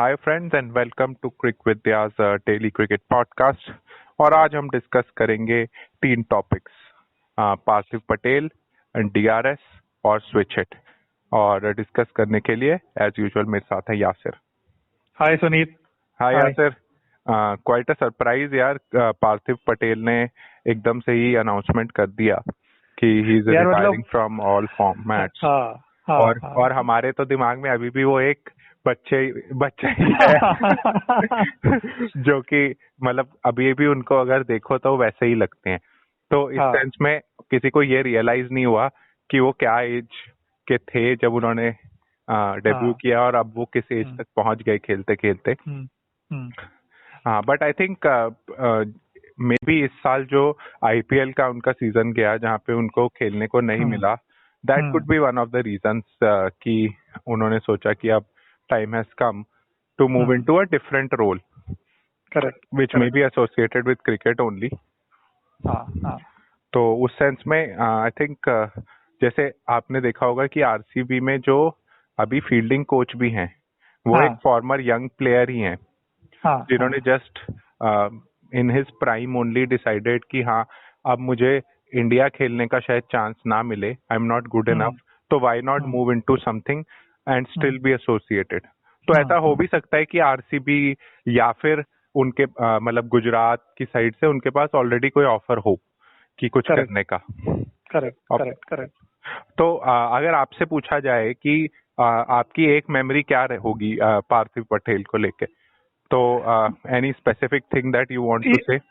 Hi friends and welcome to Cric Vidya's daily cricket podcast. और आज हम डिस्कस करेंगे 3 टॉपिक्स, पार्थिव पटेल, डीआरएस और स्विच हिट। और डिस्कस करने के लिए एज यूजुअल मेरे साथ है Yasir. Hi Suneet. Hi Yasir. Quite a surprise यार, पार्थिव पटेल ने एकदम से ही अनाउंसमेंट कर दिया कि he is retiring from all formats. और हमारे तो दिमाग में अभी भी वो एक बच्चा ही है जो कि मतलब अभी भी उनको अगर देखो तो वैसे ही लगते हैं। तो इस सेंस में किसी को ये रियलाइज नहीं हुआ कि वो क्या एज के थे जब उन्होंने डेब्यू किया और अब वो किस एज तक पहुंच गए खेलते खेलते। हाँ, but I think may be इस साल जो आईपीएल का उनका सीजन गया जहाँ पे उनको खेलने को नहीं मिला, that could be one of the reasons कि उन्होंने सोचा कि अब time has come to move into a different role, which may be associated with cricket only. तो उस सेंस में आई थिंक जैसे आपने देखा होगा कि आरसीबी में जो अभी फील्डिंग कोच भी हैं वो एक फॉर्मर यंग प्लेयर ही हैं, जिन्होंने just in his prime only decided कि हाँ अब मुझे इंडिया खेलने का शायद चांस ना मिले, I am not good enough, तो why not move into something and still be associated. तो ऐसा हो भी सकता है कि आरसीबी या फिर उनके मतलब गुजरात की साइड से उनके पास ऑलरेडी कोई ऑफर हो कि कुछ करने का। करेक्ट। तो अगर आपसे पूछा जाए कि आपकी एक मेमोरी क्या होगी पार्थिव पटेल को लेके, तो any specific thing that you want to say?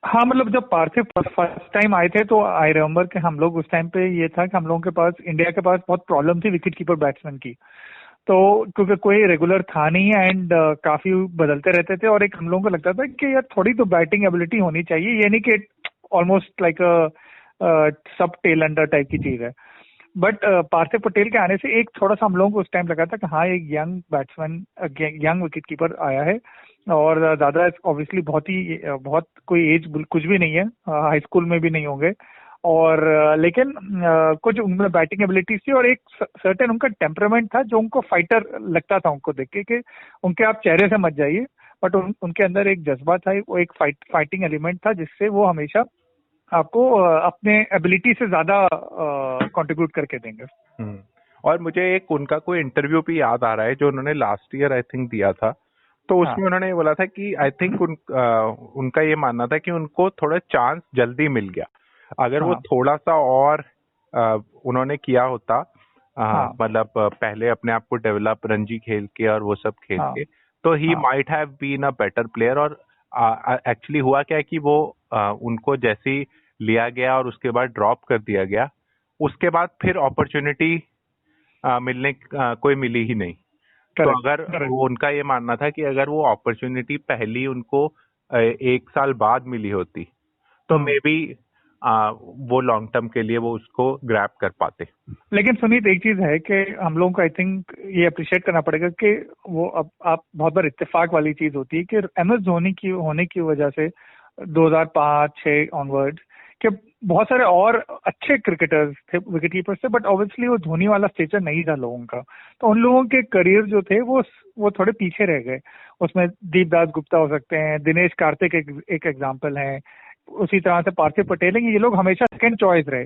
हाँ, मतलब जब पार्थिव फर्स्ट टाइम आए थे तो आई रिमेम्बर कि हम लोग उस टाइम पे ये था कि हम लोगों के पास, इंडिया के पास बहुत प्रॉब्लम थी विकेट कीपर बैट्समैन की। तो क्योंकि कोई रेगुलर था नहीं एंड काफी बदलते रहते थे और एक हम लोगों को लगता था कि यार थोड़ी तो बैटिंग एबिलिटी होनी चाहिए, ये नहीं कि ऑलमोस्ट लाइक सब टेल अंडर टाइप की चीज है। बट पार्थिव पटेल के आने से एक थोड़ा सा हम लोगों को उस टाइम लगा था कि हाँ एक young batsman, young wicket keeper आया है और दादा ऑब्वियसली बहुत कोई एज कुछ भी नहीं है, हाई स्कूल में भी नहीं होंगे और लेकिन कुछ उनमें बैटिंग एबिलिटीज थी और एक सर्टेन उनका टेम्परामेंट था जो उनको फाइटर लगता था उनको देख के, कि उनके आप चेहरे से मत जाइए, बट उनके अंदर एक जज्बा था, वो एक फाइटिंग एलिमेंट था जिससे वो हमेशा आपको अपने एबिलिटी से ज्यादा कंट्रीब्यूट करके देंगे। और मुझे एक उनका कोई इंटरव्यू भी याद आ रहा है जो उन्होंने लास्ट ईयर आई थिंक दिया था, तो उसमें उन्होंने ये बोला था कि आई थिंक उनका ये मानना था कि उनको थोड़ा चांस जल्दी मिल गया। अगर वो थोड़ा सा और उन्होंने किया होता, मतलब पहले अपने आप को डेवलप रणजी खेल के और वो सब खेल के, तो he might have been a better player. और एक्चुअली हुआ क्या है कि वो उनको जैसे ही लिया गया और उसके बाद ड्रॉप कर दिया गया, उसके बाद फिर अपॉर्चुनिटी मिलने कोई मिली ही नहीं। तो अगर वो उनका ये मानना था कि अगर वो अपॉर्चुनिटी पहली उनको 1 साल बाद मिली होती तो मे बी वो लॉन्ग टर्म के लिए वो उसको ग्रैब कर पाते। लेकिन सुनीत, एक चीज है कि हम लोगों को आई थिंक ये अप्रिशिएट करना पड़ेगा कि वो अब आप बहुत बार इत्तेफाक वाली चीज होती है कि एमएस धोनी की होने की वजह से 2005-6 ऑनवर्ड कि बहुत सारे और अच्छे क्रिकेटर्स थे विकेट कीपर्स थे, बट ऑब्वियसली वो धोनी वाला स्टेचर नहीं था लोगों का, तो उन लोगों के करियर जो थे वो थोड़े पीछे रह गए। उसमें दीपदास गुप्ता हो सकते हैं, दिनेश कार्तिक एक एग्जाम्पल है, उसी तरह से पार्थिव पटेल है, ये लोग हमेशा सेकंड चॉइस रहे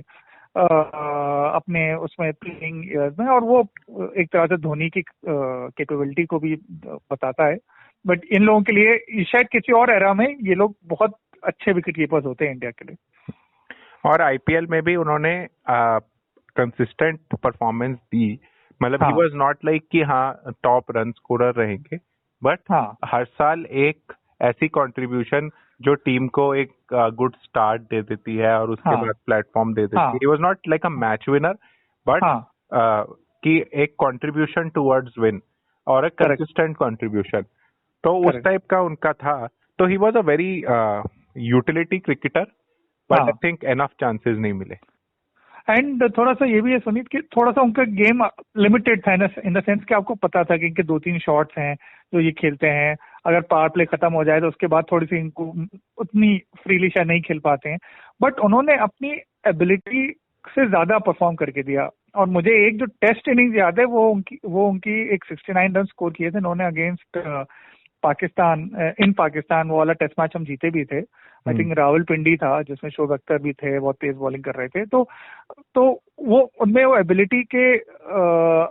अपने उसमें प्लेइंग ईयर्स में, और वो एक तरह से धोनी की कैपेबिलिटी को भी बताता है। बट इन लोगों के लिए शायद किसी और एरा में ये लोग बहुत अच्छे विकेट कीपर्स होते हैं इंडिया के लिए। और आईपीएल में भी उन्होंने कंसिस्टेंट परफॉर्मेंस दी, मतलब ही वाज नॉट लाइक कि हाँ टॉप रन स्कोरर रहेंगे, बट हर साल एक ऐसी कंट्रीब्यूशन जो टीम को एक गुड स्टार्ट दे देती है और उसके बाद प्लेटफॉर्म दे देती है। He was not like a match winner, but कि एक कंट्रीब्यूशन टुवर्ड्स विन और एक कंसिस्टेंट कंट्रीब्यूशन, तो उस टाइप का उनका था। तो he was a very utility cricketer, but I think enough chances नहीं मिले। एंड थोड़ा सा ये भी है सुनीत कि थोड़ा सा उनका गेम लिमिटेड था इन द सेंस कि आपको पता था कि इनके 2-3 शॉट्स हैं जो ये खेलते हैं, अगर पावर प्ले खत्म हो जाए तो उसके बाद थोड़ी सी इनको उतनी फ्रीली शायद नहीं खेल पाते हैं, बट उन्होंने अपनी एबिलिटी से ज्यादा परफॉर्म करके दिया और मुझे एक जो टेस्ट इनिंग्स याद है वो उनकी एक 69 रन स्कोर किए थे उन्होंने अगेंस्ट पाकिस्तान, इन पाकिस्तान। वो वाला टेस्ट मैच हम जीते भी थे। आई थिंक रावलपिंडी था जिसमें शोएब अख्तर भी थे, बहुत तेज बॉलिंग कर रहे थे। तो वो उनमें वो एबिलिटी के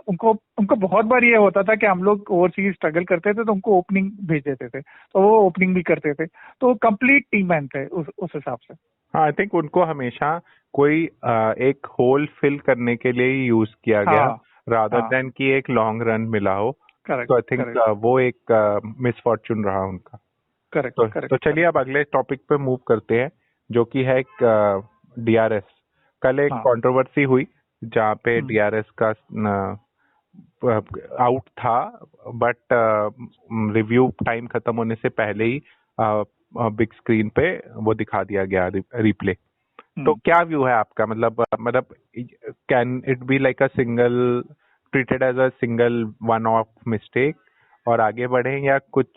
उनको बहुत बार ये होता था कि हम लोग ओवरसीज स्ट्रगल करते थे तो उनको ओपनिंग भेज देते थे, तो वो ओपनिंग भी करते थे। तो कंप्लीट टीम मैन थे उस हिसाब से। हाँ, आई थिंक उनको हमेशा कोई एक होल फिल करने के लिए ही यूज किया गया, रादर देन कि एक लॉन्ग रन मिला हो। तो आई थिंक वो एक मिसफॉर्चून रहा उनका। करेक्ट। तो चलिए अब अगले टॉपिक पे मूव करते हैं, जो कि है डीआरएस। कल एक कंट्रोवर्सी हुई जहाँ पे डीआरएस का आउट था, बट रिव्यू टाइम खत्म होने से पहले ही बिग स्क्रीन पे वो दिखा दिया गया रिप्ले। तो क्या व्यू है आपका? मतलब can it be like a single, treated as a single one off mistake और आगे बढ़े, या कुछ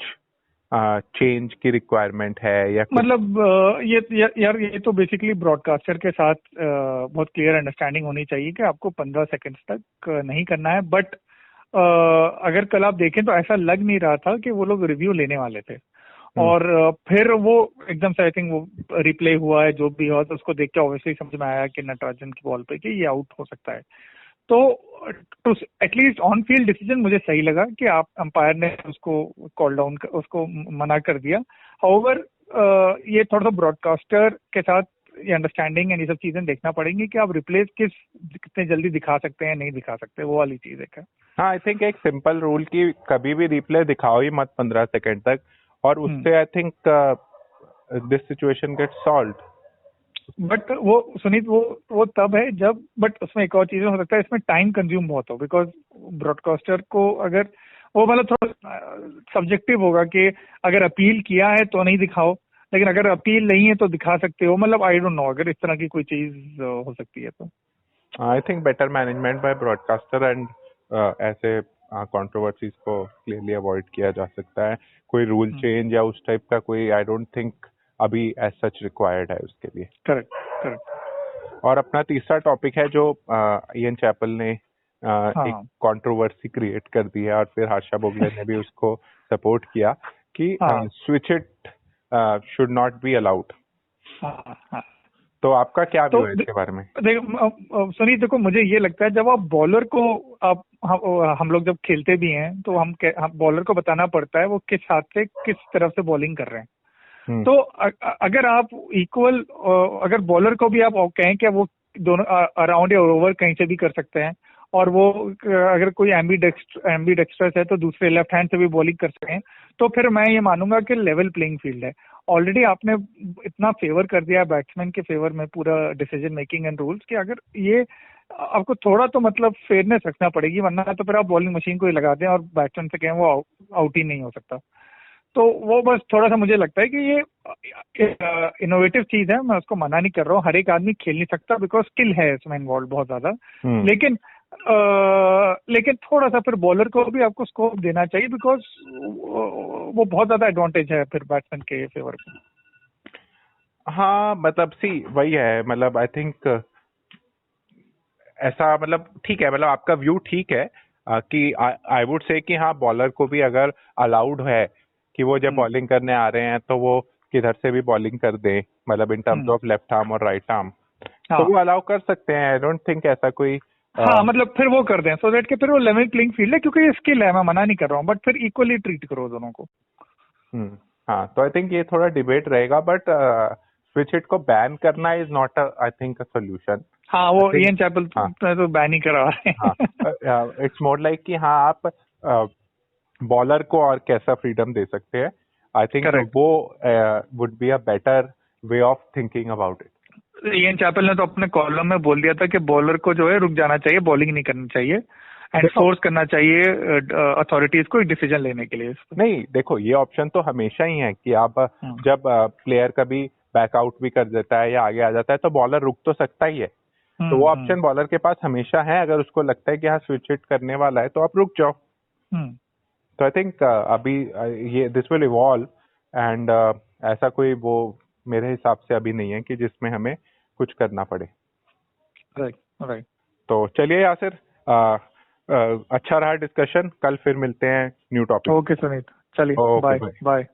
चेंज की रिक्वायरमेंट है, या मतलब ये तो बेसिकली ब्रॉडकास्टर के साथ बहुत क्लियर अंडरस्टैंडिंग होनी चाहिए कि आपको 15 सेकंड्स तक नहीं करना है। बट अगर कल आप देखें तो ऐसा लग नहीं रहा था कि वो लोग रिव्यू लेने वाले थे। और फिर वो एकदम से आई थिंक वो रिप्ले हुआ है जो भी हुआ, तो उसको देख के ऑब्वियसली समझ में आया कि नटराजन की बॉल पे कि ये आउट हो सकता है। तो एटलीस्ट ऑन फील्ड डिसीजन मुझे सही लगा कि आप अंपायर ने उसको कॉल डाउन, उसको मना कर दिया। हाउएवर ये थोड़ा सा ब्रॉडकास्टर के साथ ये अंडरस्टैंडिंग एंड ये सब चीजें देखना पड़ेंगी कि आप रिप्लेस कितने जल्दी दिखा सकते हैं, नहीं दिखा सकते, वो वाली चीज है। हाँ, आई थिंक एक सिंपल रूल की कभी भी रिप्ले दिखाओ ही मत 15 सेकंड तक, और उससे I think this situation get solved. But वो सुनीत वो तब है जब, बट उसमें एक और चीज हो सकता है, इसमें टाइम कंज्यूम बहुत हो, बिकॉज ब्रॉडकास्टर को अगर वो मतलब थोड़ा सब्जेक्टिव होगा कि अगर अपील किया है तो नहीं दिखाओ, लेकिन अगर अपील नहीं है तो दिखा सकते हो। मतलब आई डोंट नो, अगर इस तरह की कोई चीज हो सकती है तो I think better management by broadcaster and ऐसे कंट्रोवर्सीज को क्लियरली अवॉइड किया जा सकता है। कोई रूल चेंज या उस टाइप का कोई आई डोंट थिंक अभी एज सच रिक्वायर्ड है उसके लिए। करेक्ट। और अपना तीसरा टॉपिक है जो इयन चैपल ने एक कंट्रोवर्सी क्रिएट कर दी है, और फिर हर्षा भोगले ने भी उसको सपोर्ट किया कि switch it should not be allowed. तो आपका क्या व्यू है इसके बारे में? सुनीत देखो, मुझे ये लगता है जब आप बॉलर को हम लोग जब खेलते भी हैं तो हम बॉलर को बताना पड़ता है वो किस हाथ से किस तरफ से बॉलिंग कर रहे हैं। तो अगर आप इक्वल, अगर बॉलर को भी आप कहें कि वो दोनों अराउंड या ओवर कहीं से भी कर सकते हैं, और वो अगर कोई एम्बीडेक्स्ट्रस है तो दूसरे लेफ्ट हैंड से भी बॉलिंग कर सकते हैं, तो फिर मैं ये मानूंगा कि लेवल प्लेइंग फील्ड है। ऑलरेडी आपने इतना फेवर कर दिया बैट्समैन के फेवर में पूरा डिसीजन मेकिंग एंड रूल्स कि अगर ये आपको थोड़ा तो मतलब फेयरनेस रखना पड़ेगी, वरना तो फिर आप बॉलिंग मशीन को ही लगा दें और बैट्समैन से कहें वो आउट ही नहीं हो सकता। तो वो बस थोड़ा सा मुझे लगता है कि ये इनोवेटिव चीज है, मैं उसको मना नहीं कर रहा हूँ। हर एक आदमी खेल नहीं सकता बिकॉज स्किल है इसमें इन्वॉल्व बहुत ज्यादा, लेकिन थोड़ा सा फिर बॉलर को भी आपको स्कोप देना चाहिए, बिकॉज वो बहुत ज्यादा एडवांटेज है फिर बैट्समैन के फेवर में। हाँ, मतलब वही है, मतलब आई थिंक ऐसा, मतलब ठीक है, मतलब आपका व्यू ठीक है कि आई वुड से कि हाँ, बॉलर को भी अगर अलाउड है कि वो जब बॉलिंग करने आ रहे हैं तो वो किधर से भी बॉलिंग कर दें, मतलब in terms of left arm और राइट आर्म, तो वो अलाउ कर सकते हैं। आई डोंट थिंक ऐसा कोई मतलब फिर वो कर दें सो दैट के फिर वो लेवल प्लेइंग फील्ड है, क्योंकि ये स्किल है, मैं मना नहीं कर रहा हूँ, बट फिर इक्वली ट्रीट करो दोनों को। हाँ, तो आई थिंक ये थोड़ा डिबेट रहेगा, बट स्विच हिट को बैन करना is not I think a solution. हाँ, वो इयन चैपल तो बैन ही करा है। इट्स मोर लाइक कि हाँ, आप बॉलर को और कैसा फ्रीडम दे सकते हैं। आई थिंक वो would be a better way of thinking about it. Ian Chappell ने तो अपने कॉलम में बोल दिया था कि बॉलर को जो है रुक जाना चाहिए, बॉलिंग नहीं करनी चाहिए, एंड फोर्स करना चाहिए अथॉरिटीज को डिसीजन लेने के लिए। नहीं, देखो, ये ऑप्शन तो हमेशा ही है कि आप जब प्लेयर कभी बैकआउट भी कर देता है या आगे आ जाता है तो बॉलर रुक तो सकता ही है। तो वो ऑप्शन बॉलर के पास हमेशा है, अगर उसको लगता है कि हाँ स्विच हिट करने वाला है तो आप रुक जाओ। तो आई थिंक अभी ये दिस विल इवॉल्व, एंड ऐसा कोई वो मेरे हिसाब से अभी नहीं है कि जिसमें हमें कुछ करना पड़े। राइट। तो चलिए यासिर, अच्छा रहा डिस्कशन, कल फिर मिलते हैं न्यू टॉपिक। ओके सुनीत, चलिए, ओके बाय बाय। बाय।